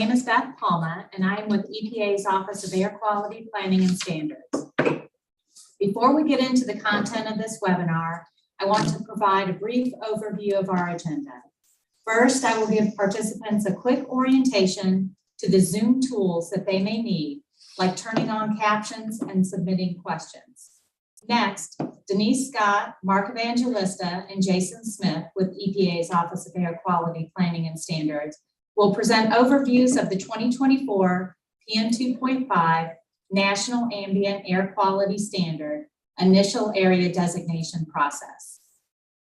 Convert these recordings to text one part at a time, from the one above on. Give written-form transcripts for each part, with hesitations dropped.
My name is Beth Palma, and I am with EPA's Office of Air Quality Planning and Standards. Before we get into the content of this webinar, I want to provide a brief overview of our agenda. First, I will give participants a quick orientation to the Zoom tools that they may need, like turning on captions and submitting questions. Next, Denise Scott, Mark Evangelista, and Jason Smith with EPA's Office of Air Quality Planning and Standards will present overviews of the 2024 PM2.5 National Ambient Air Quality Standard Initial Area Designation process.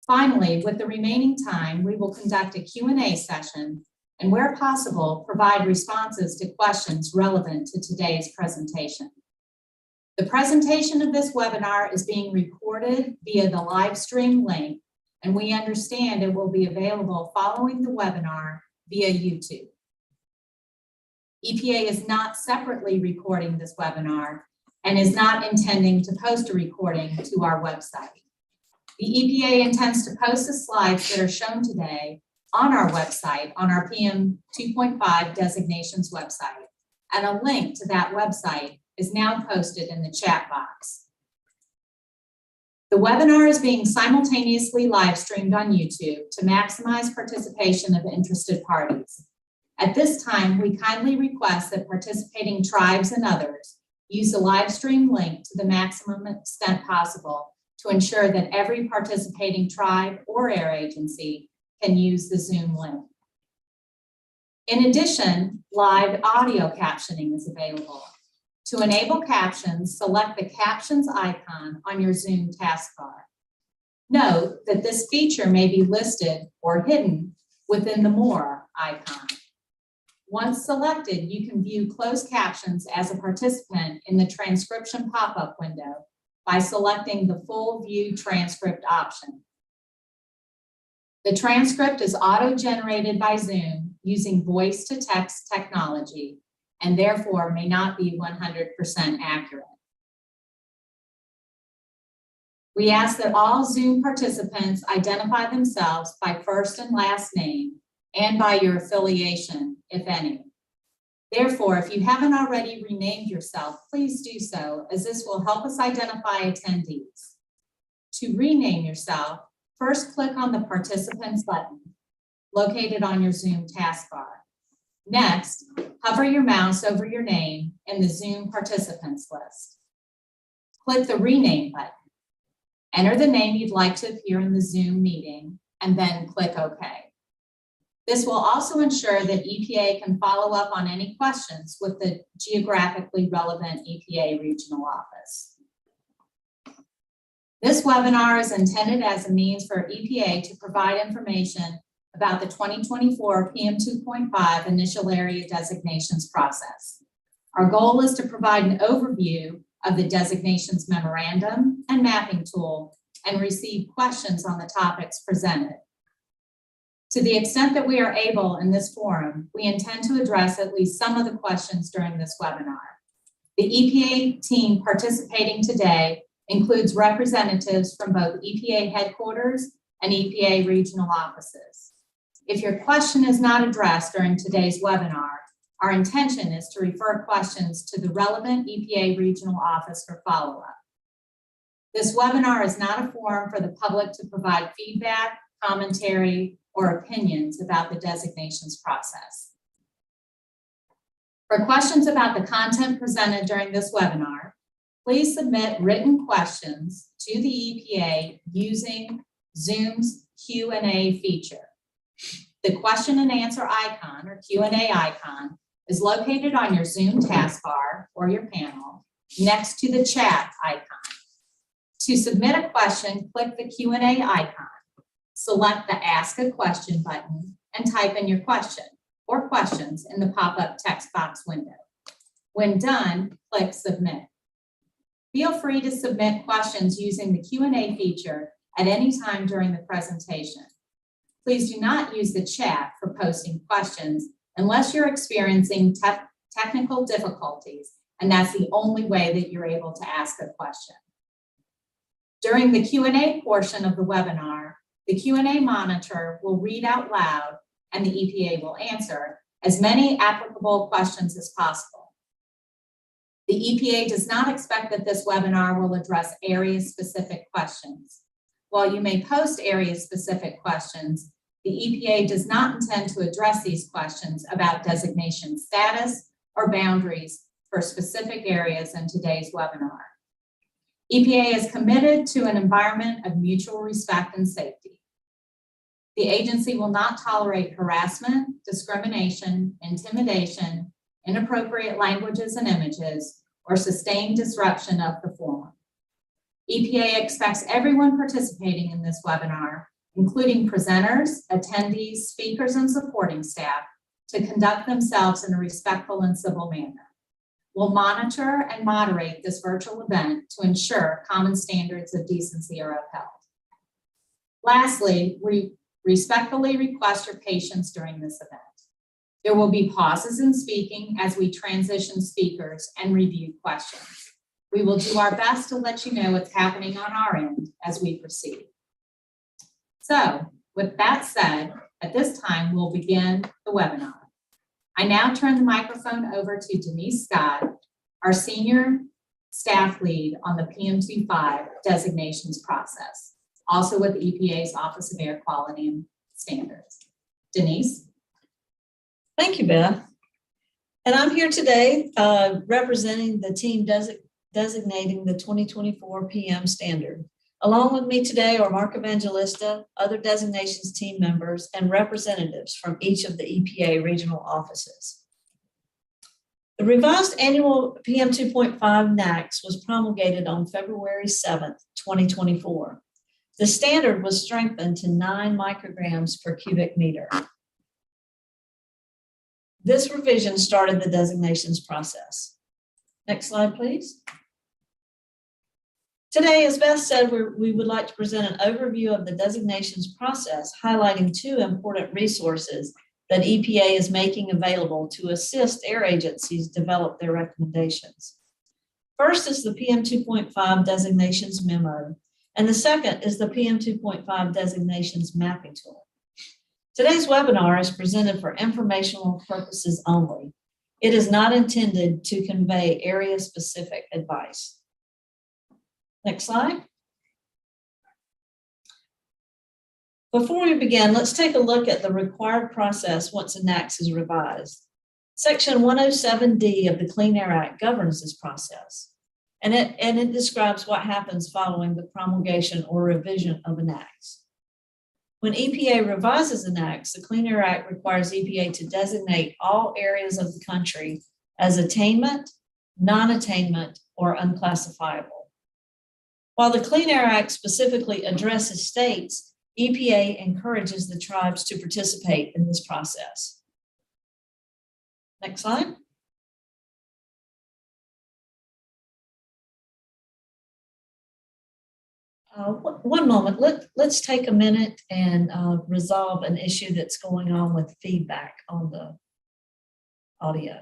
Finally, with the remaining time, we will conduct a Q&A session and, where possible, provide responses to questions relevant to today's presentation. The presentation of this webinar is being recorded via the live stream link, and we understand it will be available following the webinar via YouTube. EPA is not separately recording this webinar and is not intending to post a recording to our website. The EPA intends to post the slides that are shown today on our website, on our PM2.5 Designations website, and a link to that website is now posted in the chat box. The webinar is being simultaneously live streamed on YouTube to maximize participation of interested parties. At this time, we kindly request that participating tribes and others use the live stream link to the maximum extent possible to ensure that every participating tribe or air agency can use the Zoom link. In addition, live audio captioning is available. To enable captions, select the captions icon on your Zoom taskbar. Note that this feature may be listed or hidden within the More icon. Once selected, you can view closed captions as a participant in the transcription pop-up window by selecting the Full View Transcript option. The transcript is auto-generated by Zoom using voice-to-text technology and therefore may not be 100% accurate. We ask that all Zoom participants identify themselves by first and last name and by your affiliation, if any. Therefore, if you haven't already renamed yourself, please do so, as this will help us identify attendees. To rename yourself, first click on the Participants button located on your Zoom taskbar. Next, hover your mouse over your name in the Zoom participants list. Click the Rename button. Enter the name you'd like to appear in the Zoom meeting, and then click OK. This will also ensure that EPA can follow up on any questions with the geographically relevant EPA regional office. This webinar is intended as a means for EPA to provide information about the 2024 PM2.5 Initial Area Designations process. Our goal is to provide an overview of the Designations Memorandum and Mapping Tool and receive questions on the topics presented. To the extent that we are able in this forum, we intend to address at least some of the questions during this webinar. The EPA team participating today includes representatives from both EPA headquarters and EPA regional offices. If your question is not addressed during today's webinar, our intention is to refer questions to the relevant EPA regional office for follow-up. This webinar is not a forum for the public to provide feedback, commentary, or opinions about the designations process. For questions about the content presented during this webinar, please submit written questions to the EPA using Zoom's Q&A feature. The question and answer icon, or Q&A icon, is located on your Zoom taskbar or your panel next to the chat icon. To submit a question, click the Q&A icon, select the Ask a Question button, and type in your question or questions in the pop-up text box window. When done, click Submit. Feel free to submit questions using the Q&A feature at any time during the presentation. Please do not use the chat for posting questions unless you're experiencing technical difficulties, and that's the only way that you're able to ask a question. During the Q&A portion of the webinar, the Q&A monitor will read out loud and the EPA will answer as many applicable questions as possible. The EPA does not expect that this webinar will address area-specific questions. While you may post area-specific questions, the EPA does not intend to address these questions about designation status or boundaries for specific areas in today's webinar. EPA is committed to an environment of mutual respect and safety. The agency will not tolerate harassment, discrimination, intimidation, inappropriate languages and images, or sustained disruption of the former. EPA expects everyone participating in this webinar, including presenters, attendees, speakers, and supporting staff, to conduct themselves in a respectful and civil manner. We'll monitor and moderate this virtual event to ensure common standards of decency are upheld. Lastly, we respectfully request your patience during this event. There will be pauses in speaking as we transition speakers and review questions. We will do our best to let you know what's happening on our end as we proceed. So, with that said, at this time, we'll begin the webinar. I now turn the microphone over to Denise Scott, our Senior Staff Lead on the PM2.5 Designations process, also with the EPA's Office of Air Quality and Standards. Denise? Thank you, Beth. And I'm here today representing the team designating the 2024 PM standard. Along with me today are Mark Evangelista, other designations team members, and representatives from each of the EPA regional offices. The revised annual PM 2.5 NAAQS was promulgated on February 7th, 2024. The standard was strengthened to 9 micrograms per cubic meter. This revision started the designations process. Next slide, please. Today, as Beth said, we would like to present an overview of the designations process, highlighting 2 important resources that EPA is making available to assist air agencies develop their recommendations. First is the PM 2.5 Designations Memo, and the second is the PM 2.5 Designations Mapping Tool. Today's webinar is presented for informational purposes only. It is not intended to convey area-specific advice. Next slide. Before we begin, let's take a look at the required process once a NAAQS is revised. Section 107D of the Clean Air Act governs this process, and it describes what happens following the promulgation or revision of a NAAQS. When EPA revises a NAAQS, the Clean Air Act requires EPA to designate all areas of the country as attainment, non-attainment, or unclassifiable. While the Clean Air Act specifically addresses states, EPA encourages the tribes to participate in this process. Next slide. One moment, let's take a minute and resolve an issue that's going on with feedback on the audio.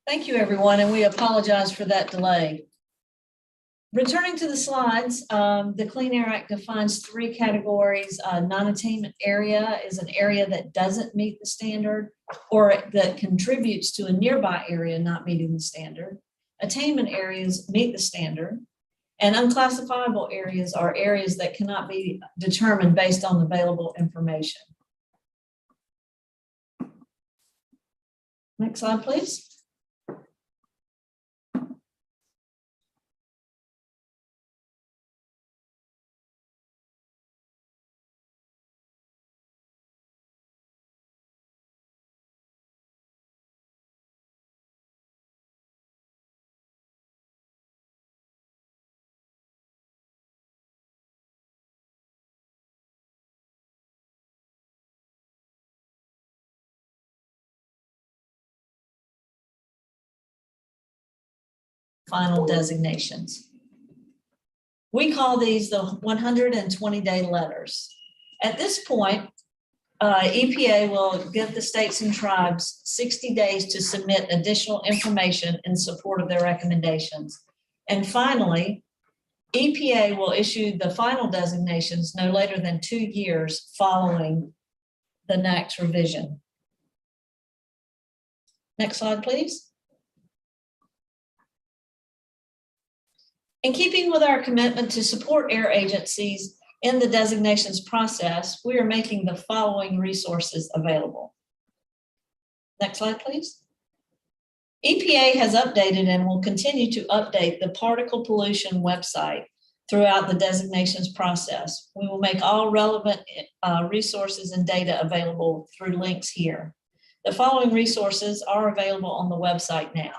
Thank you, everyone, and we apologize for that delay. Returning to the slides, the Clean Air Act defines 3 categories. Non-attainment area is an area that doesn't meet the standard or that contributes to a nearby area not meeting the standard. Attainment areas meet the standard, and unclassifiable areas are areas that cannot be determined based on available information. Next slide, please. Final designations. We call these the 120-day letters. At this point, EPA will give the states and tribes 60 days to submit additional information in support of their recommendations. And finally, EPA will issue the final designations no later than 2 years following the NAAQS revision. Next slide, please. In keeping with our commitment to support air agencies in the designations process, we are making the following resources available. Next slide, please. EPA has updated and will continue to update the particle pollution website throughout the designations process. We will make all relevant resources and data available through links here. The following resources are available on the website now.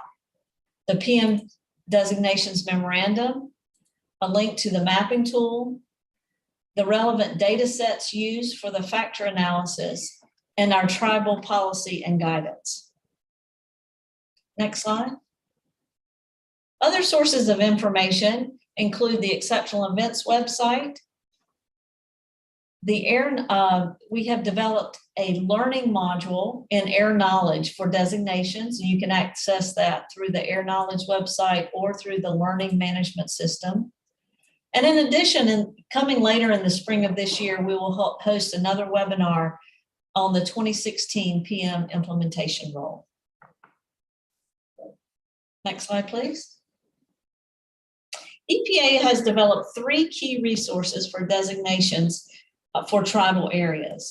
The PM Designations Memorandum, a link to the mapping tool, the relevant data sets used for the factor analysis, and our tribal policy and guidance. Next slide. Other sources of information include the Exceptional Events website. We have developed a learning module in air knowledge for designations. You can access that through the air knowledge website or through the learning management system. And in addition, coming later in the spring of this year, we will host another webinar on the 2016 PM implementation role. Next slide, please. EPA has developed 3 key resources for designations for tribal areas.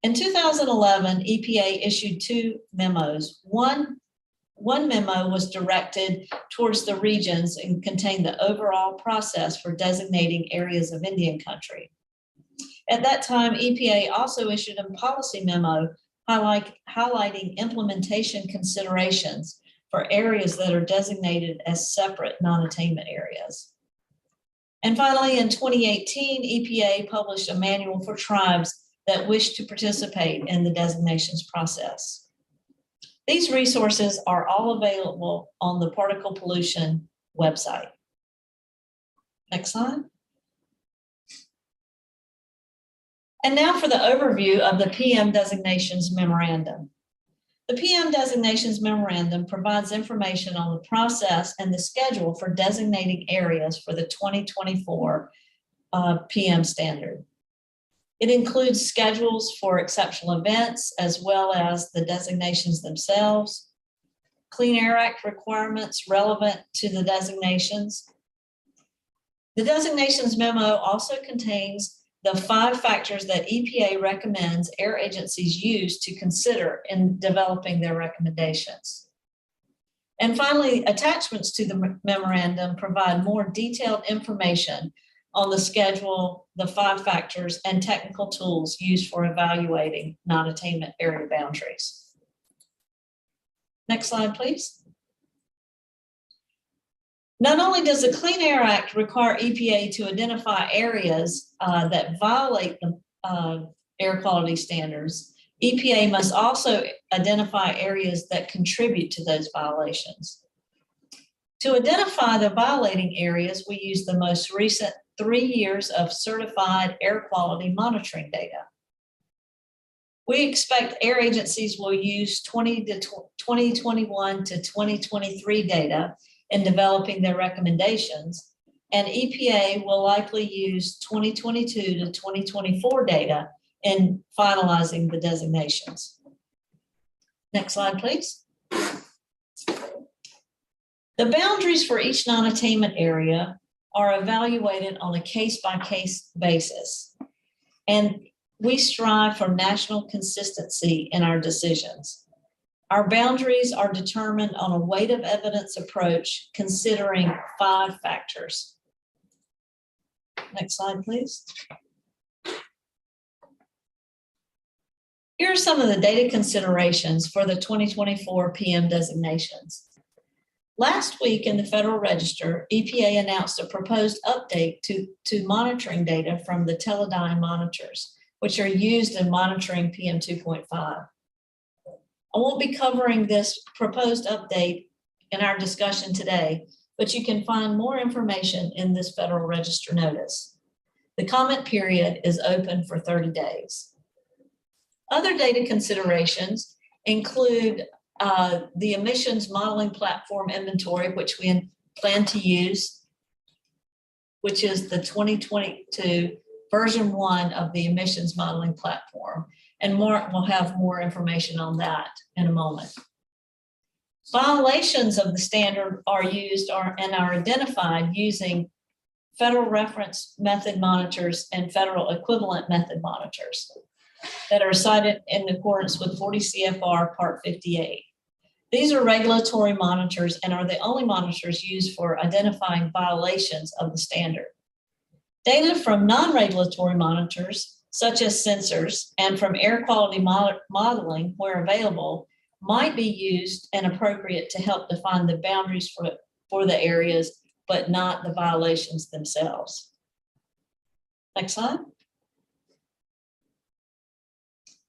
In 2011, EPA issued 2 memos. One memo was directed towards the regions and contained the overall process for designating areas of Indian country. At that time, EPA also issued a policy memo highlighting implementation considerations for areas that are designated as separate non-attainment areas. And finally, in 2018, EPA published a manual for tribes that wish to participate in the designations process. These resources are all available on the particle pollution website. Next slide. And now for the overview of the PM Designations Memorandum. The PM Designations Memorandum provides information on the process and the schedule for designating areas for the 2024 PM standard. It includes schedules for exceptional events as well as the designations themselves, Clean Air Act requirements relevant to the designations. The designations memo also contains the 5 factors that EPA recommends air agencies use to consider in developing their recommendations. And finally, attachments to the memorandum provide more detailed information on the schedule, the 5 factors, and technical tools used for evaluating non-attainment area boundaries. Next slide, please. Not only does the Clean Air Act require EPA to identify areas that violate the air quality standards, EPA must also identify areas that contribute to those violations. To identify the violating areas, we use the most recent 3 years of certified air quality monitoring data. We expect air agencies will use 2021 to 2023 data in developing their recommendations, and EPA will likely use 2022 to 2024 data in finalizing the designations. Next slide, please. The boundaries for each non-attainment area are evaluated on a case-by-case basis, and we strive for national consistency in our decisions. Our boundaries are determined on a weight of evidence approach considering 5 factors. Next slide, please. Here are some of the data considerations for the 2024 PM designations. Last week in the Federal Register, EPA announced a proposed update to monitoring data from the Teledyne monitors, which are used in monitoring PM2.5. I won't be covering this proposed update in our discussion today, but you can find more information in this Federal Register notice. The comment period is open for 30 days. Other data considerations include the emissions modeling platform inventory, which we plan to use, which is the 2022 version 1 of the emissions modeling platform. And we'll have more information on that in a moment. Violations of the standard are used and are identified using federal reference method monitors and federal equivalent method monitors that are cited in accordance with 40 CFR Part 58. These are regulatory monitors and are the only monitors used for identifying violations of the standard. Data from non-regulatory monitors, such as sensors, and from air quality modeling, where available, might be used and appropriate to help define the boundaries for the areas, but not the violations themselves. Next slide.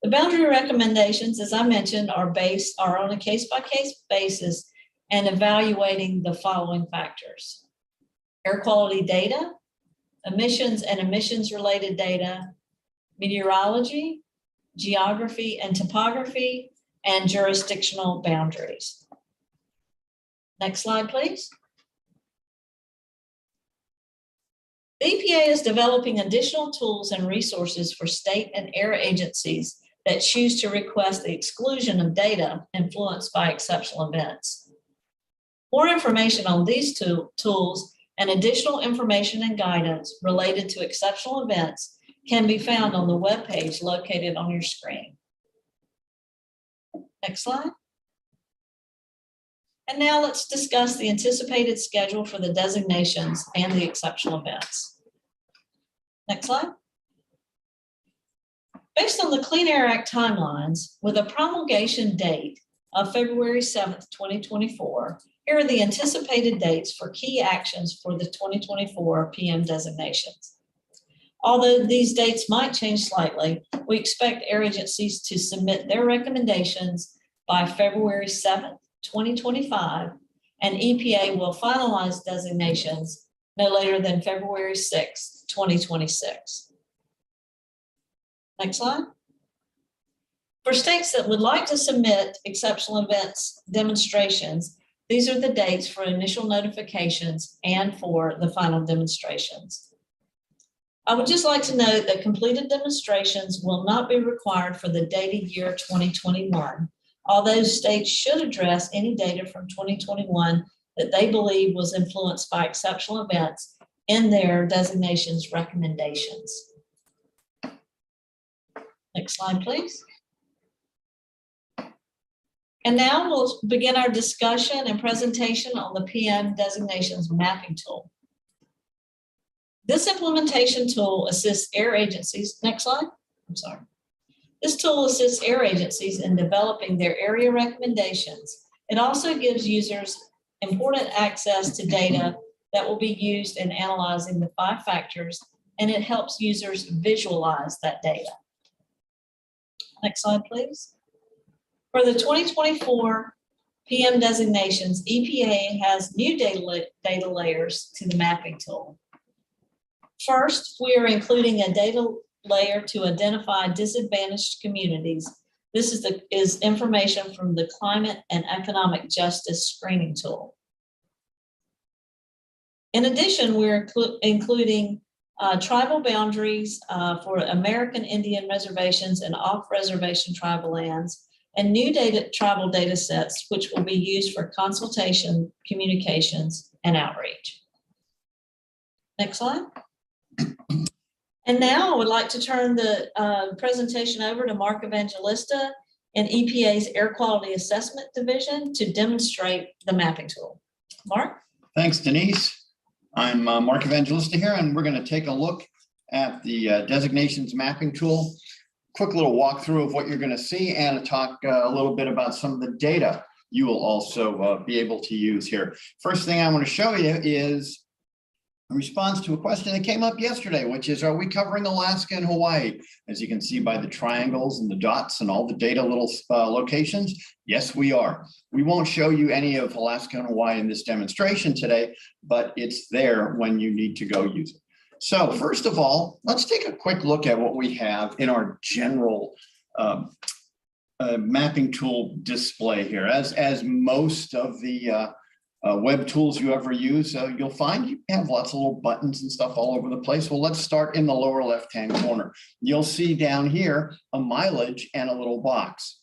The boundary recommendations, as I mentioned, are on a case-by-case basis and evaluating the following factors: air quality data, emissions and emissions-related data, meteorology, geography and topography, and jurisdictional boundaries. Next slide, please. The EPA is developing additional tools and resources for state and air agencies that choose to request the exclusion of data influenced by exceptional events. More information on these tools and additional information and guidance related to exceptional events can be found on the webpage located on your screen. Next slide. And now let's discuss the anticipated schedule for the designations and the exceptional events. Next slide. Based on the Clean Air Act timelines, with a promulgation date of February 7th, 2024, here are the anticipated dates for key actions for the 2024 PM designations. Although these dates might change slightly, we expect air agencies to submit their recommendations by February 7th, 2025, and EPA will finalize designations no later than February 6th, 2026. Next slide. For states that would like to submit exceptional events demonstrations, these are the dates for initial notifications and for the final demonstrations. I would just like to note that completed demonstrations will not be required for the data year 2021, although states should address any data from 2021 that they believe was influenced by exceptional events in their designations recommendations. Next slide, please. And now we'll begin our discussion and presentation on the PM designations mapping tool. This implementation tool assists air agencies, next slide, I'm sorry. This tool assists air agencies in developing their area recommendations. It also gives users important access to data that will be used in analyzing the 5 factors, and it helps users visualize that data. Next slide, please. For the 2024 PM designations, EPA has new data layers to the mapping tool. First, we are including a data layer to identify disadvantaged communities. This is information from the Climate and Economic Justice Screening Tool. In addition, we're including tribal boundaries for American Indian reservations and off-reservation tribal lands, and new tribal data sets, which will be used for consultation, communications, and outreach. Next slide. And now I would like to turn the presentation over to Mark Evangelista in EPA's Air Quality Assessment Division to demonstrate the mapping tool. Mark? Thanks, Denise. I'm Mark Evangelista here, and we're going to take a look at the designations mapping tool. Quick little walkthrough of what you're going to see and talk a little bit about some of the data you will also be able to use here. First thing I want to show you is a response to a question that came up yesterday, which is, are we covering Alaska and Hawaii? As you can see by the triangles and the dots and all the data little locations, yes, we are. We won't show you any of Alaska and Hawaii in this demonstration today, but it's there when you need to go use it. So first of all, let's take a quick look at what we have in our general mapping tool display here. As most of the web tools you ever use, you'll find you have lots of little buttons and stuff all over the place. Well, let's start in the lower left-hand corner. You'll see down here a mileage and a little box.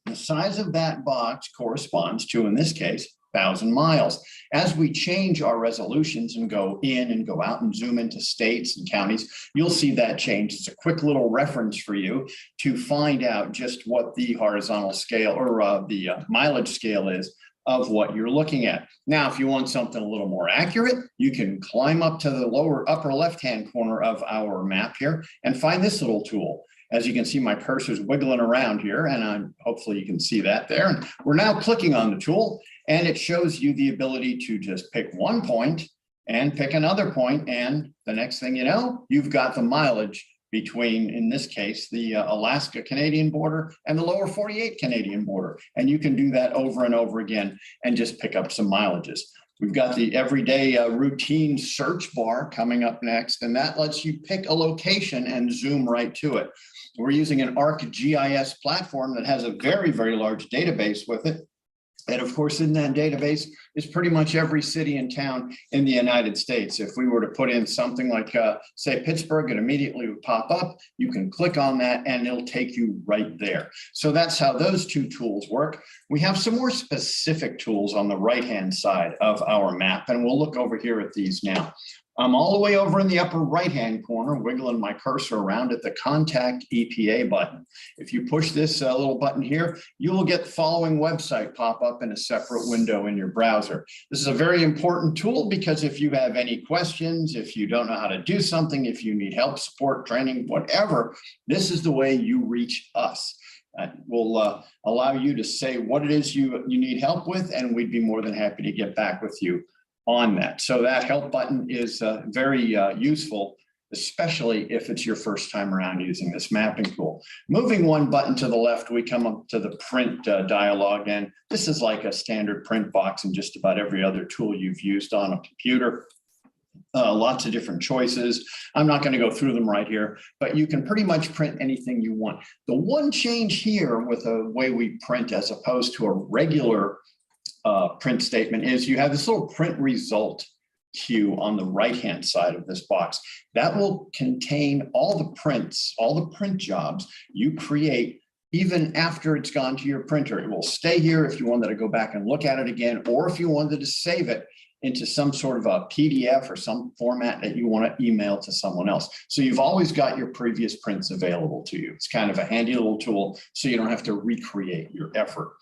The size of that box corresponds to, in this case, 1,000 miles. As we change our resolutions and go in and go out and zoom into states and counties, you'll see that change. It's a quick little reference for you to find out just what the horizontal scale or the mileage scale is of what you're looking at. Now, if you want something a little more accurate, you can climb up to the upper left-hand corner of our map here and find this little tool. As you can see, my cursor's wiggling around here, and hopefully you can see that there. And we're now clicking on the tool, and it shows you the ability to just pick one point and pick another point, and the next thing you know, you've got the mileage between, in this case, the Alaska-Canadian border and the lower 48 Canadian border. And you can do that over and over again and just pick up some mileages. We've got the everyday routine search bar coming up next, and that lets you pick a location and zoom right to it. We're using an ArcGIS platform that has a very, very large database with it. And of course, in that database is pretty much every city and town in the United States. If we were to put in something like, say, Pittsburgh, it immediately would pop up. You can click on that and it'll take you right there. So that's how those two tools work. We have some more specific tools on the right-hand side of our map, and we'll look over here at these now. I'm all the way over in the upper right-hand corner, wiggling my cursor around at the Contact EPA button. If you push this little button here, you will get the following website pop up in a separate window in your browser. This is a very important tool because if you have any questions, if you don't know how to do something, if you need help, support, training, whatever, this is the way you reach us. We'll allow you to say what it is you need help with, and we'd be more than happy to get back with you on that. So that help button is very useful, especially if it's your first time around using this mapping tool. Moving one button to the left, we come up to the print dialog, and this is like a standard print box in just about every other tool you've used on a computer. Lots of different choices. I'm not going to go through them right here, but you can pretty much print anything you want. The one change here with the way we print as opposed to a regular print statement is you have this little print result queue on the right-hand side of this box. That will contain all the prints, all the print jobs you create even after it's gone to your printer. It will stay here if you wanted to go back and look at it again, or if you wanted to save it into some sort of a PDF or some format that you want to email to someone else. So you've always got your previous prints available to you. It's kind of a handy little tool so you don't have to recreate your effort.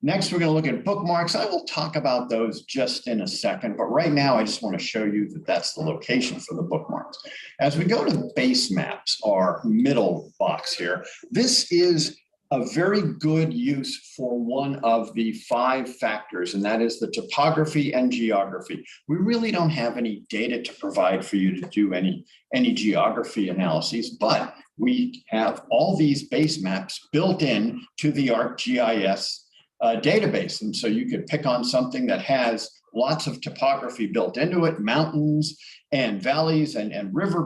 Next, we're going to look at bookmarks. I will talk about those just in a second, but right now I just want to show you that that's the location for the bookmarks. As we go to base maps, our middle box here, this is a very good use for one of the 5 factors, and that is the topography and geography. We really don't have any data to provide for you to do any geography analyses, but we have all these base maps built in to the ArcGIS database. And so you could pick on something that has lots of topography built into it, mountains and valleys and river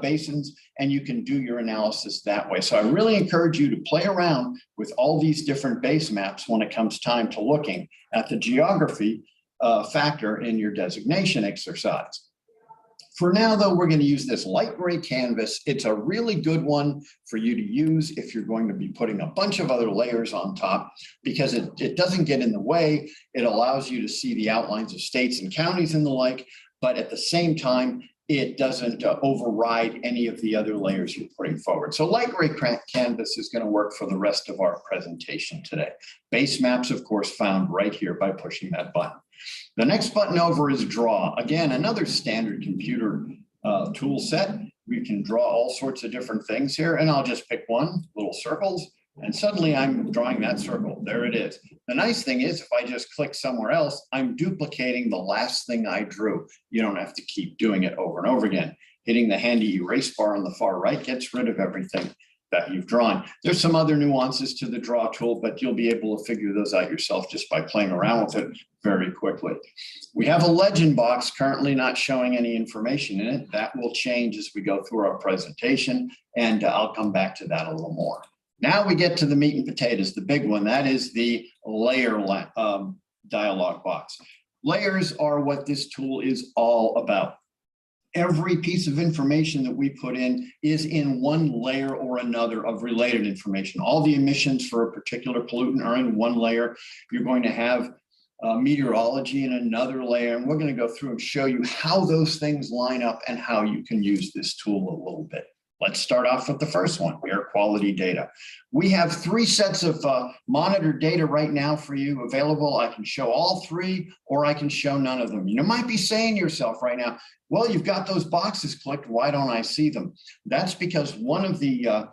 basins, and you can do your analysis that way. So I really encourage you to play around with all these different base maps when it comes time to looking at the geography factor in your designation exercise. For now, though, we're going to use this light gray canvas. It's a really good one for you to use if you're going to be putting a bunch of other layers on top, because it doesn't get in the way. It allows you to see the outlines of states and counties and the like, but at the same time, it doesn't override any of the other layers you're putting forward. So light gray canvas is going to work for the rest of our presentation today. Base maps, of course, found right here by pushing that button. The next button over is draw. Again, another standard computer tool set. We can draw all sorts of different things here, and I'll just pick one, little circles, and suddenly I'm drawing that circle. There it is. The nice thing is if I just click somewhere else, I'm duplicating the last thing I drew. You don't have to keep doing it over and over again. Hitting the handy erase bar on the far right gets rid of everything that you've drawn. There's some other nuances to the draw tool, but you'll be able to figure those out yourself just by playing around with it very quickly. We have a legend box currently not showing any information in it. That will change as we go through our presentation, and I'll come back to that a little more. Now we get to the meat and potatoes, the big one. That is the layer dialog box. Layers are what this tool is all about. Every piece of information that we put in is in one layer or another of related information. All the emissions for a particular pollutant are in one layer. You're going to have meteorology in another layer, and we're going to go through and show you how those things line up and how you can use this tool a little bit. Let's start off with the first one, air quality data. We have 3 sets of monitored data right now for you available. I can show all 3, or I can show none of them. You might be saying to yourself right now, well, you've got those boxes clicked, why don't I see them? That's because one of the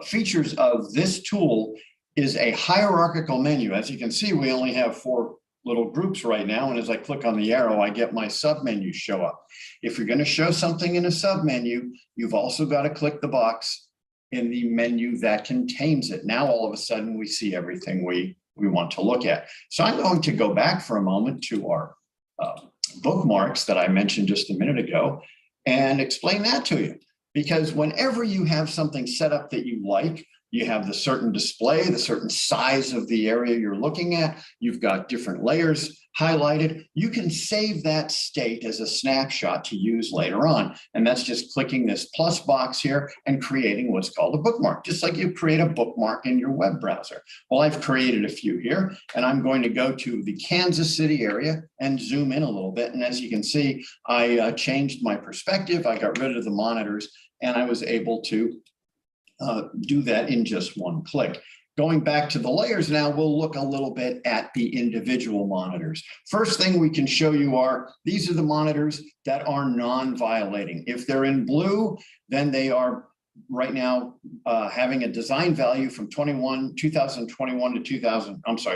features of this tool is a hierarchical menu. As you can see, we only have 4 little groups right now, and as I click on the arrow, I get my submenus show up. If you're going to show something in a submenu, you've also got to click the box in the menu that contains it. Now, all of a sudden, we see everything we want to look at. So I'm going to go back for a moment to our bookmarks that I mentioned just a minute ago and explain that to you. Because whenever you have something set up that you like, you have the certain display, the certain size of the area you're looking at. You've got different layers highlighted. You can save that state as a snapshot to use later on. And that's just clicking this plus box here and creating what's called a bookmark, just like you create a bookmark in your web browser. Well, I've created a few here, and I'm going to go to the Kansas City area and zoom in a little bit. And as you can see, I changed my perspective. I got rid of the monitors, and I was able to do that in just one click. Going back to the layers now, we'll look a little bit at the individual monitors. First thing we can show you are, these are the monitors that are non-violating. If they're in blue, then they are right now having a design value from 2020 to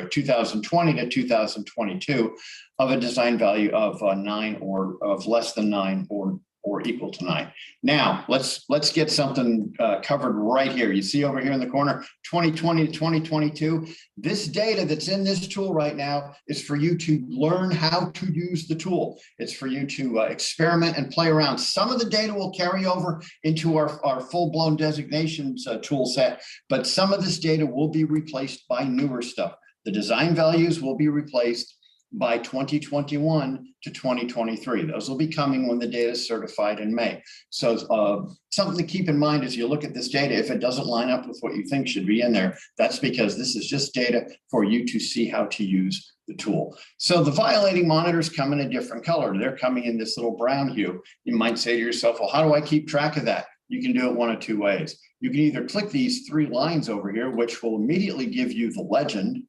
2022 of a design value of 9 or of less than 9 or equal to 9. Now, let's get something covered right here. You see over here in the corner, 2020 to 2022. This data that's in this tool right now is for you to learn how to use the tool. It's for you to experiment and play around. Some of the data will carry over into our full-blown designations tool set, but some of this data will be replaced by newer stuff. The design values will be replaced by 2021 to 2023. Those will be coming when the data is certified in May. So something to keep in mind as you look at this data, if it doesn't line up with what you think should be in there, that's because this is just data for you to see how to use the tool. So the violating monitors come in a different color. They're coming in this little brown hue. You might say to yourself, well, how do I keep track of that? You can do it one of 2 ways. You can either click these 3 lines over here, which will immediately give you the legend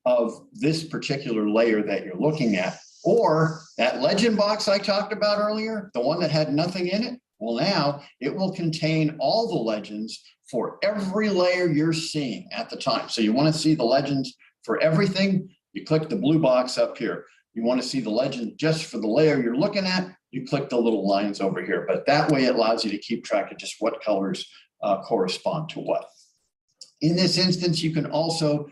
of this particular layer that you're looking at, or that legend box I talked about earlier, the one that had nothing in it. Well, now it will contain all the legends for every layer you're seeing at the time. So you want to see the legends for everything, you click the blue box up here. You want to see the legend just for the layer you're looking at, you click the little lines over here. But that way it allows you to keep track of just what colors correspond to what. In this instance, you can also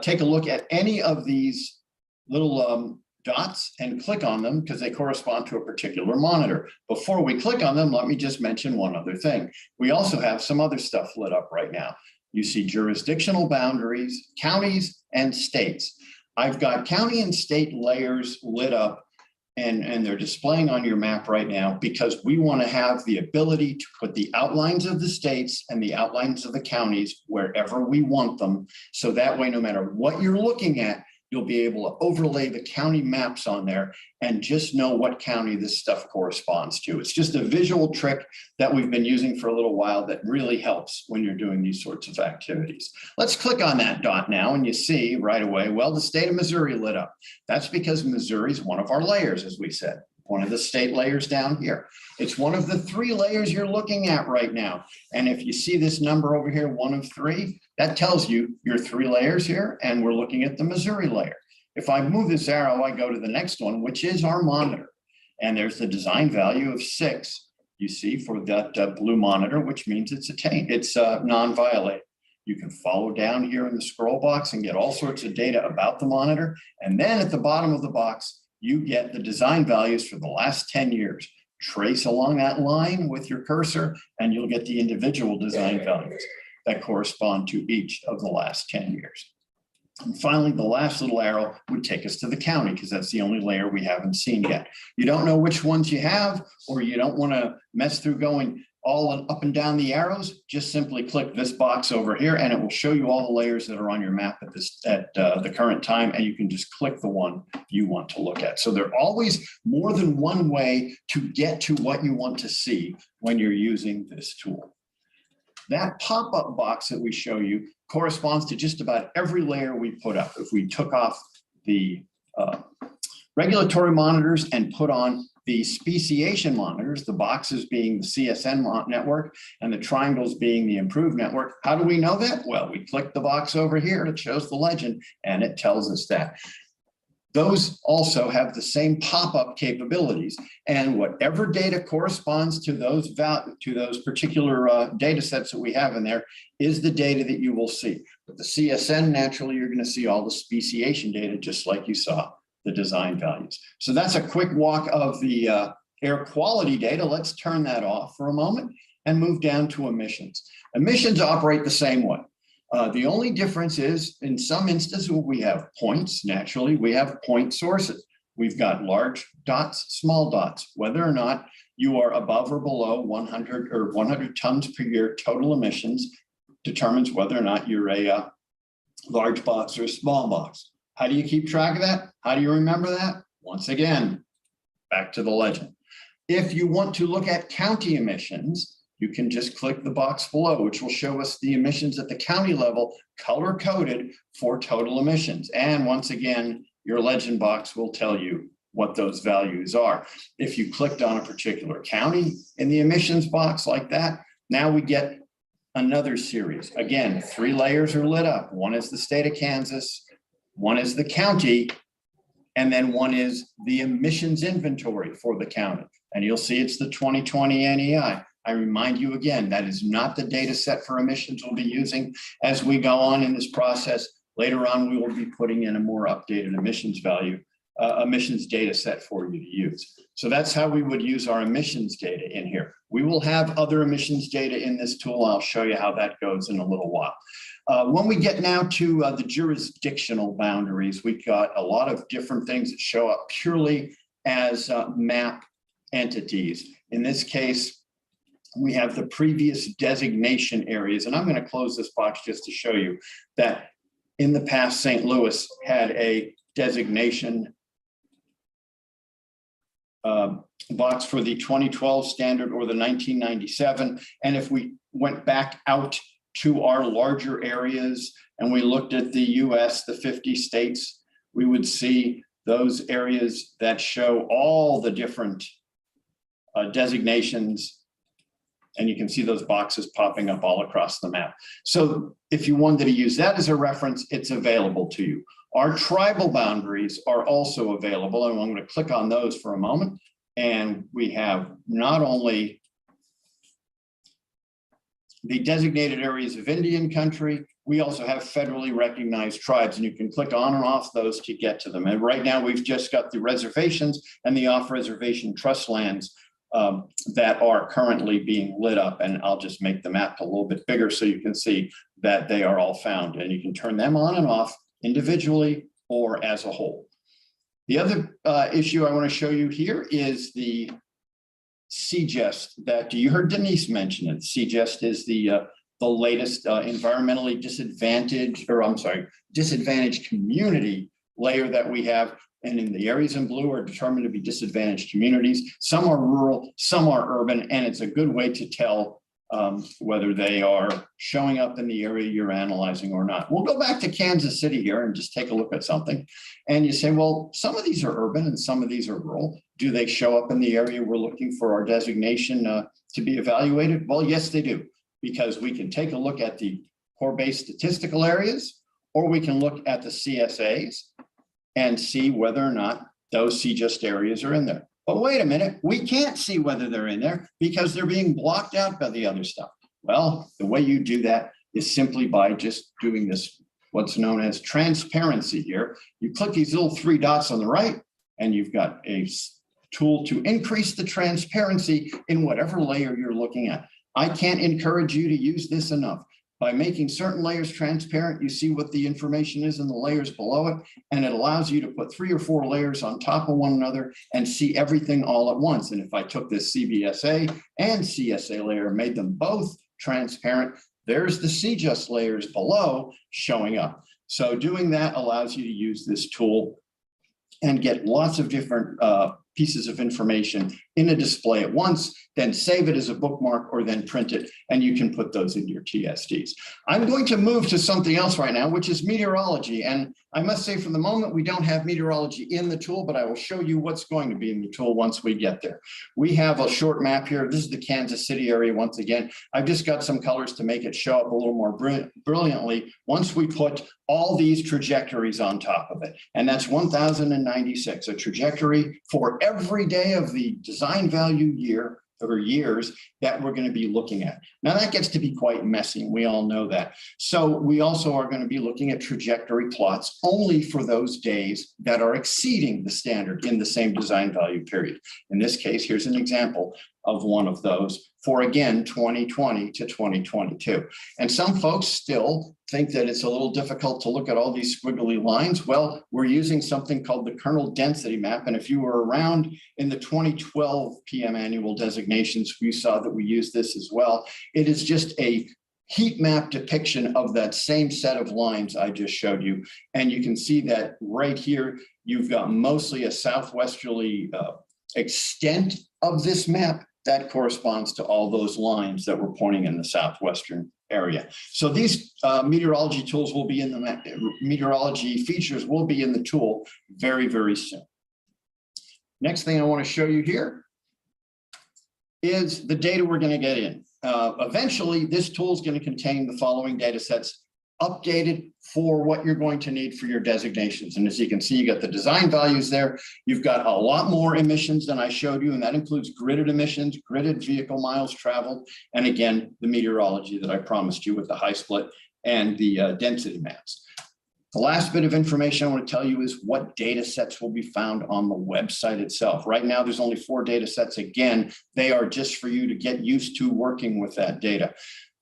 take a look at any of these little dots and click on them because they correspond to a particular monitor. Before we click on them, let me just mention one other thing. We also have some other stuff lit up right now. You see jurisdictional boundaries, counties, and states. I've got county and state layers lit up and they're displaying on your map right now because we want to have the ability to put the outlines of the states and the outlines of the counties wherever we want them. So that way, no matter what you're looking at, you'll be able to overlay the county maps on there and just know what county this stuff corresponds to. It's just a visual trick that we've been using for a little while that really helps when you're doing these sorts of activities. Let's click on that dot now and you see right away, well, the state of Missouri lit up. That's because Missouri is one of our layers, as we said, one of the state layers down here. It's one of the 3 layers you're looking at right now. And if you see this number over here, 1 of 3, that tells you your 3 layers here, and we're looking at the Missouri layer. If I move this arrow, I go to the next one, which is our monitor. And there's the design value of 6, you see, for that blue monitor, which means it's attained, it's non-violated. You can follow down here in the scroll box and get all sorts of data about the monitor. And then at the bottom of the box, you get the design values for the last 10 years. Trace along that line with your cursor, and you'll get the individual design values that correspond to each of the last 10 years. And finally, the last little arrow would take us to the county because that's the only layer we haven't seen yet. You don't know which ones you have, or you don't want to mess through going all up and down the arrows, just simply click this box over here and it will show you all the layers that are on your map at the current time, and you can just click the one you want to look at. So there are always more than one way to get to what you want to see when you're using this tool. That pop-up box that we show you corresponds to just about every layer we put up. If we took off the regulatory monitors and put on the speciation monitors, the boxes being the CSN network and the triangles being the improved network. How do we know that? Well, we click the box over here, it shows the legend and it tells us that. Those also have the same pop-up capabilities, and whatever data corresponds to those particular data sets that we have in there is the data that you will see. But the CSN, naturally, you're going to see all the speciation data just like you saw the design values. So that's a quick walk of the air quality data. Let's turn that off for a moment and move down to emissions. Emissions operate the same way. The only difference is in some instances we have points, naturally, we have point sources. We've got large dots, small dots, whether or not you are above or below 100 tons per year total emissions determines whether or not you're a large box or a small box. How do you keep track of that? How do you remember that? Once again, back to the legend. If you want to look at county emissions, you can just click the box below, which will show us the emissions at the county level, color-coded for total emissions. And once again, your legend box will tell you what those values are. If you clicked on a particular county in the emissions box like that, now we get another series. Again, 3 layers are lit up. One is the state of Kansas, one is the county, and then one is the emissions inventory for the county. And you'll see it's the 2020 NEI. I remind you again, that is not the data set for emissions we'll be using as we go on in this process. Later on, we will be putting in a more updated emissions value, emissions data set for you to use. So that's how we would use our emissions data in here. We will have other emissions data in this tool. I'll show you how that goes in a little while. When we get now to the jurisdictional boundaries, we've got a lot of different things that show up purely as map entities. In this case, we have the previous designation areas, and I'm going to close this box just to show you that in the past, St. Louis had a designation box for the 2012 standard or the 1997. And if we went back out to our larger areas and we looked at the US, the 50 states, we would see those areas that show all the different designations. And you can see those boxes popping up all across the map. So if you wanted to use that as a reference, it's available to you. Our tribal boundaries are also available, and I'm going to click on those for a moment. And we have not only the designated areas of Indian country. We also have federally recognized tribes, and you can click on and off those to get to them. And right now we've just got the reservations and the off-reservation trust lands that are currently being lit up. And I'll just make the map a little bit bigger so you can see that they are all found, and you can turn them on and off individually or as a whole. The other issue I want to show you here is the CGEST that you heard Denise mention it. CGEST is the latest environmentally disadvantaged community layer that we have. And in the areas in blue are determined to be disadvantaged communities. Some are rural, some are urban, and it's a good way to tell whether they are showing up in the area you're analyzing or not. We'll go back to Kansas City here and just take a look at something. And you say, well, some of these are urban and some of these are rural. Do they show up in the area we're looking for our designation to be evaluated? Well, yes, they do, because we can take a look at the core-based statistical areas, or we can look at the CSAs and see whether or not those CGIST areas are in there. But wait a minute, we can't see whether they're in there because they're being blocked out by the other stuff. Well, the way you do that is simply by just doing this, what's known as transparency here. You click these little three dots on the right, and you've got a tool to increase the transparency in whatever layer you're looking at. I can't encourage you to use this enough. By making certain layers transparent, you see what the information is in the layers below it, and it allows you to put 3 or 4 layers on top of one another and see everything all at once. And if I took this CBSA and CSA layer and made them both transparent, there's the CGIST layers below showing up. So doing that allows you to use this tool and get lots of different pieces of information in a display at once, then save it as a bookmark or then print it, and you can put those into your TSDs. I'm going to move to something else right now, which is meteorology. And I must say, for the moment, we don't have meteorology in the tool, but I will show you what's going to be in the tool once we get there. We have a short map here. This is the Kansas City area once again. I've just got some colors to make it show up a little more brilliantly once we put all these trajectories on top of it. And that's 1,096, a trajectory for every day of the design value year or years that we're going to be looking at. Now that gets to be quite messy, and we all know that. So we also are going to be looking at trajectory plots only for those days that are exceeding the standard in the same design value period. In this case, here's an example of one of those for, again, 2020 to 2022. And some folks still think that it's a little difficult to look at all these squiggly lines. Well, we're using something called the kernel density map. And if you were around in the 2012 PM annual designations, you saw that we use this as well. It is just a heat map depiction of that same set of lines I just showed you. And you can see that right here, you've got mostly a southwesterly extent of this map that corresponds to all those lines that we're pointing in the southwestern area. So these meteorology tools will be in the meteorology features will be in the tool very, very soon. Next thing I want to show you here is the data we're going to get in. Eventually, this tool is going to contain the following data sets updated for what you're going to need for your designations. And as you can see, you got the design values there. You've got a lot more emissions than I showed you, and that includes gridded emissions, gridded vehicle miles traveled, and again, the meteorology that I promised you with the high split and the density maps. The last bit of information I want to tell you is what data sets will be found on the website itself. Right now, there's only 4 data sets. Again, they are just for you to get used to working with that data.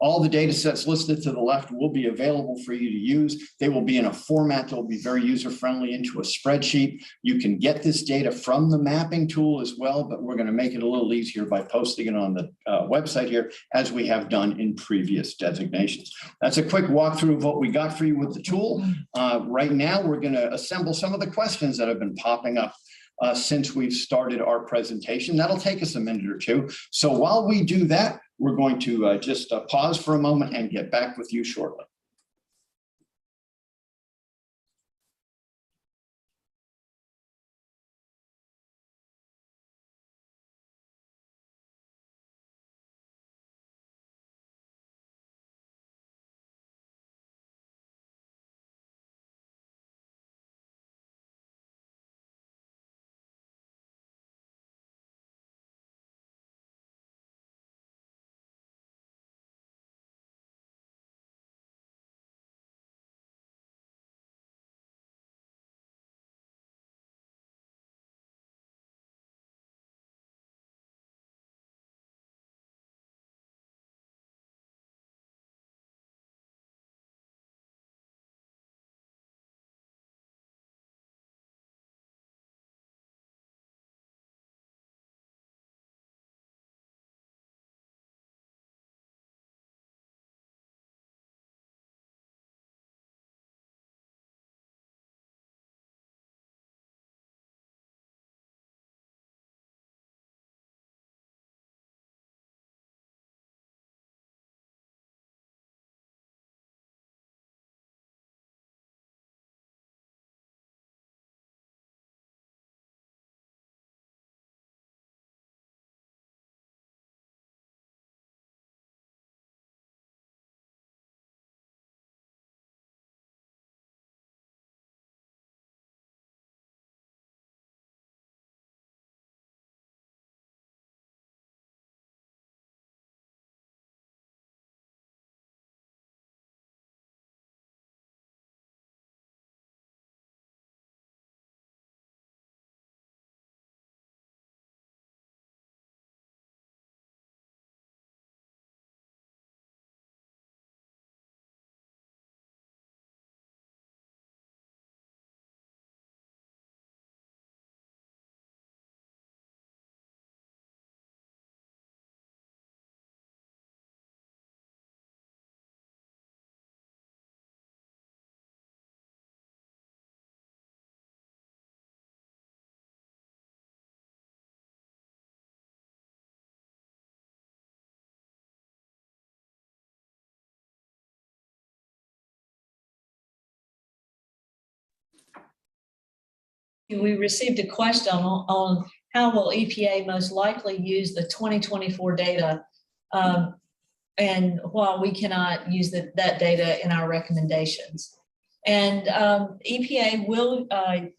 All the data sets listed to the left will be available for you to use. They will be in a format that will be very user-friendly into a spreadsheet. You can get this data from the mapping tool as well, but we're going to make it a little easier by posting it on the website here, as we have done in previous designations. That's a quick walkthrough of what we got for you with the tool. Right now, we're going to assemble some of the questions that have been popping up since we've started our presentation. That'll take us a minute or two. So while we do that, we're going to just pause for a moment and get back with you shortly. We received a question on how will EPA most likely use the 2024 data, and while we cannot use that data in our recommendations. And EPA will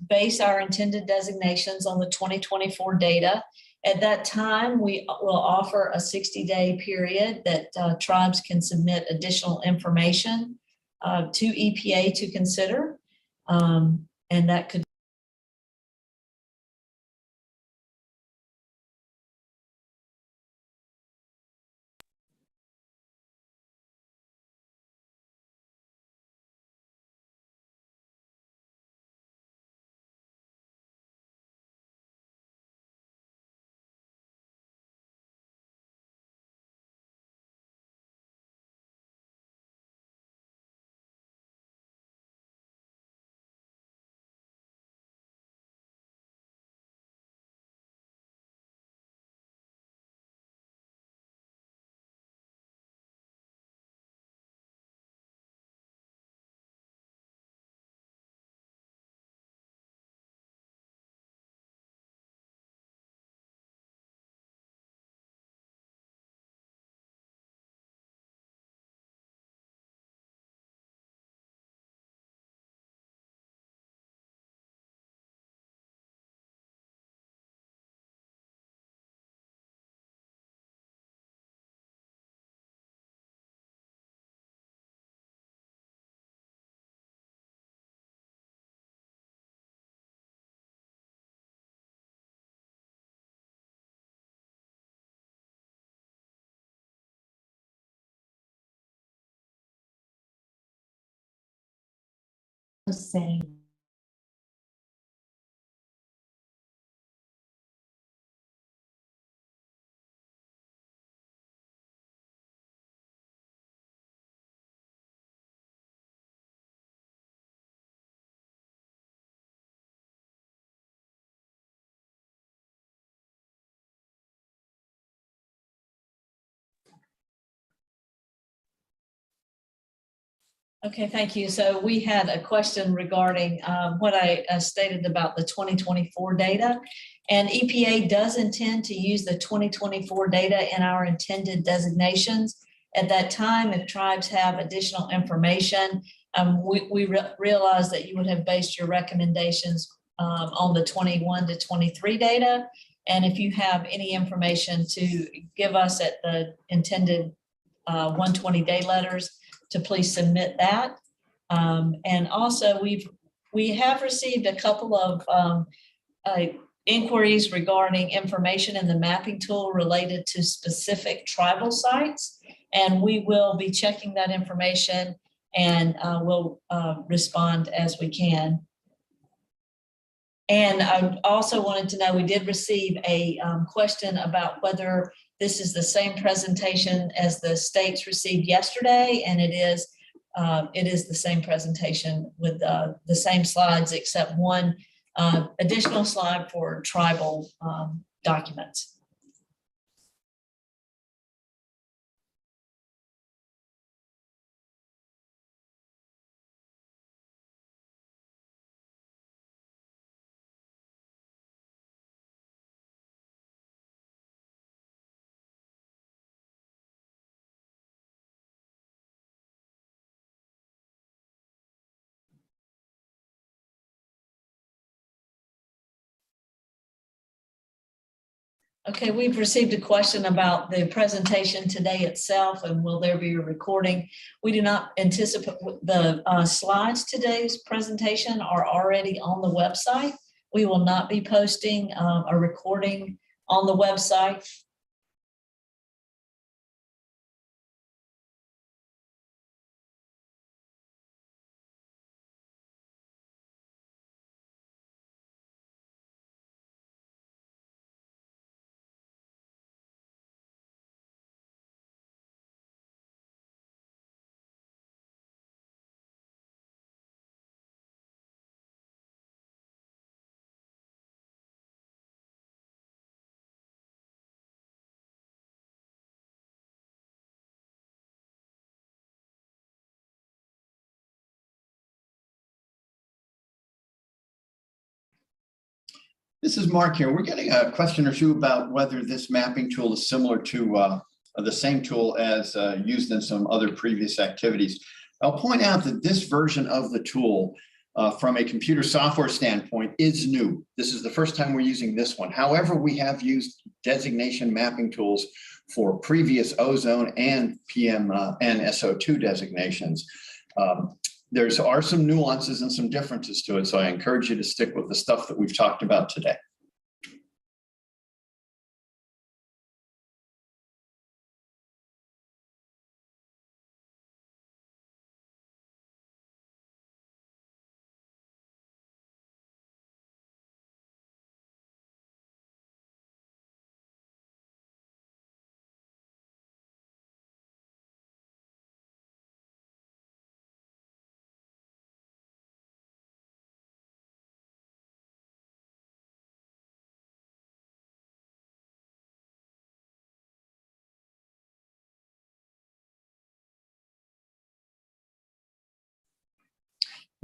base our intended designations on the 2024 data. At that time, we will offer a 60-day period that tribes can submit additional information to EPA to consider. And that could say. Okay, thank you. So we had a question regarding what I stated about the 2024 data. And EPA does intend to use the 2024 data in our intended designations. At that time, if tribes have additional information, we realize that you would have based your recommendations on the 21 to 23 data. And if you have any information to give us at the intended 120 day letters, to please submit that. And also we have received a couple of inquiries regarding information in the mapping tool related to specific tribal sites. And we will be checking that information and we'll respond as we can. And I also wanted to know, we did receive a question about whether this is the same presentation as the states received yesterday, and it is the same presentation with the same slides, except one additional slide for tribal documents. Okay, we've received a question about the presentation today itself, and will there be a recording? We do not anticipate the slides today's presentation are already on the website. We will not be posting a recording on the website. This is Mark here. We're getting a question or two about whether this mapping tool is similar to the same tool as used in some other previous activities. I'll point out that this version of the tool from a computer software standpoint is new. This is the first time we're using this one. However, we have used designation mapping tools for previous ozone and PM and SO2 designations. There are some nuances and some differences to it, so I encourage you to stick with the stuff that we've talked about today.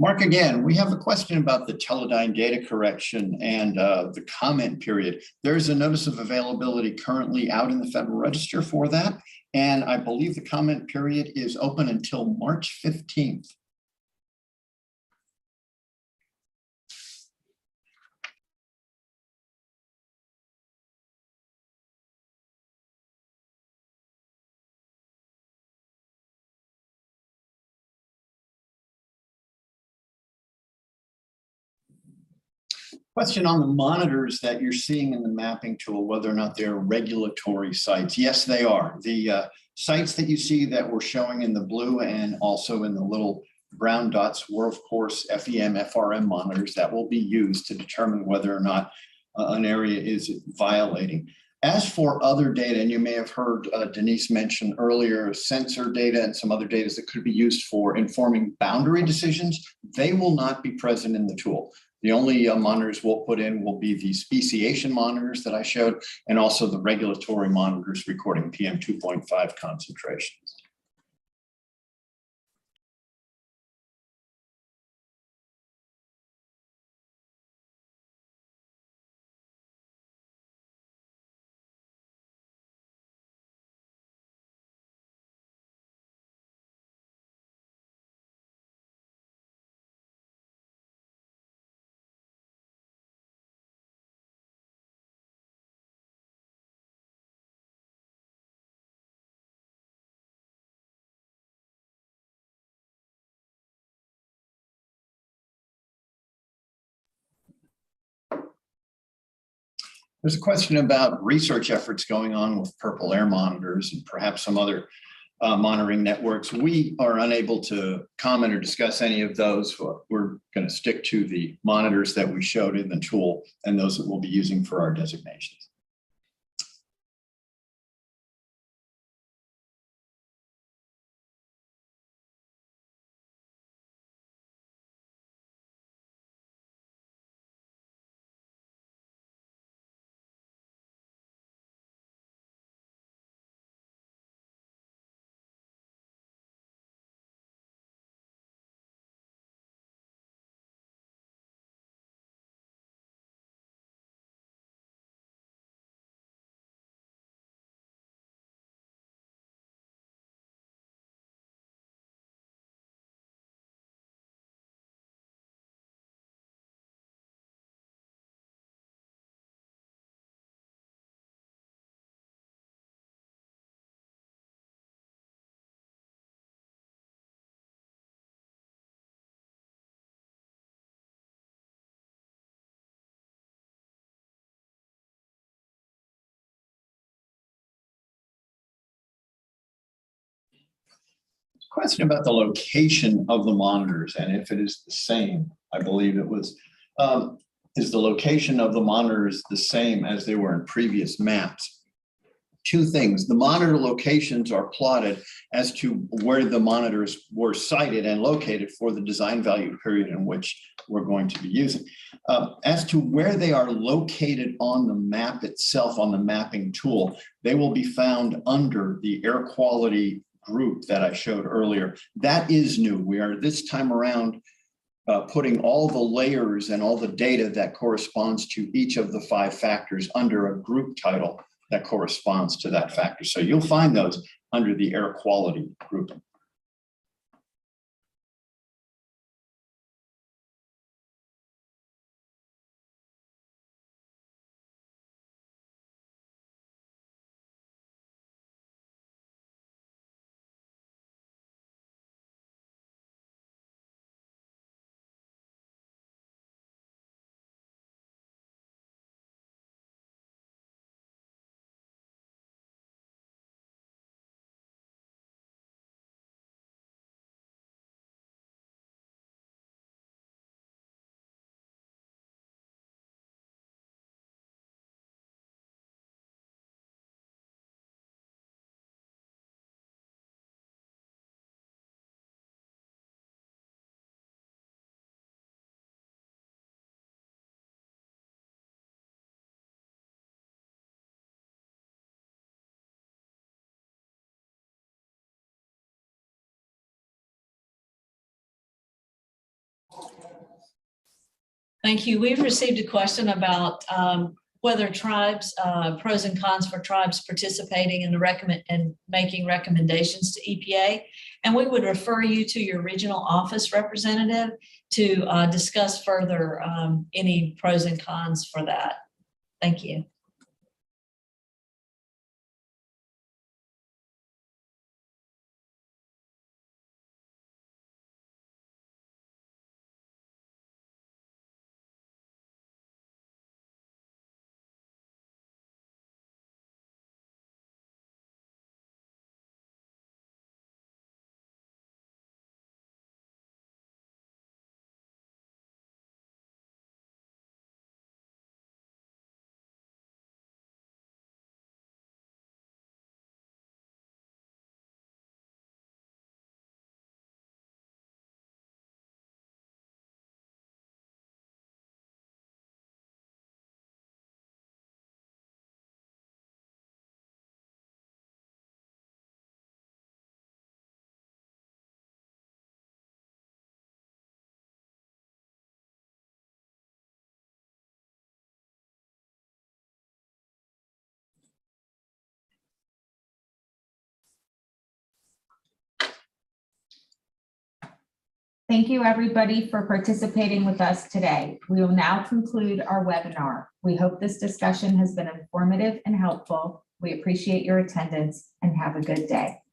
Mark, again, we have a question about the Teledyne data correction and the comment period. There's a notice of availability currently out in the Federal Register for that. And I believe the comment period is open until March 15th. Question on the monitors that you're seeing in the mapping tool, whether or not they're regulatory sites. Yes, they are. The sites that you see that we're showing in the blue and also in the little brown dots were, of course, FEM, FRM monitors that will be used to determine whether or not an area is violating. As for other data, and you may have heard Denise mention earlier, sensor data and some other data that could be used for informing boundary decisions, they will not be present in the tool. The only monitors we'll put in will be the speciation monitors that I showed, and also the regulatory monitors recording PM2.5 concentrations. There's a question about research efforts going on with purple air monitors and perhaps some other monitoring networks. We are unable to comment or discuss any of those. We're going to stick to the monitors that we showed in the tool and those that we'll be using for our designations. Question about the location of the monitors and if it is the same. I believe it was, is the location of the monitors the same as they were in previous maps? Two things. The monitor locations are plotted as to where the monitors were sited and located for the design value period in which we're going to be using. As to where they are located on the map itself, on the mapping tool, they will be found under the air quality group that I showed earlier. That is new. We are this time around putting all the layers and all the data that corresponds to each of the 5 factors under a group title that corresponds to that factor. So you'll find those under the air quality grouping. Thank you. We've received a question about whether tribes, pros and cons for tribes participating in the and making recommendations to EPA. And we would refer you to your regional office representative to discuss further any pros and cons for that. Thank you. Thank you, everybody, for participating with us today. We will now conclude our webinar. We hope this discussion has been informative and helpful. We appreciate your attendance and have a good day.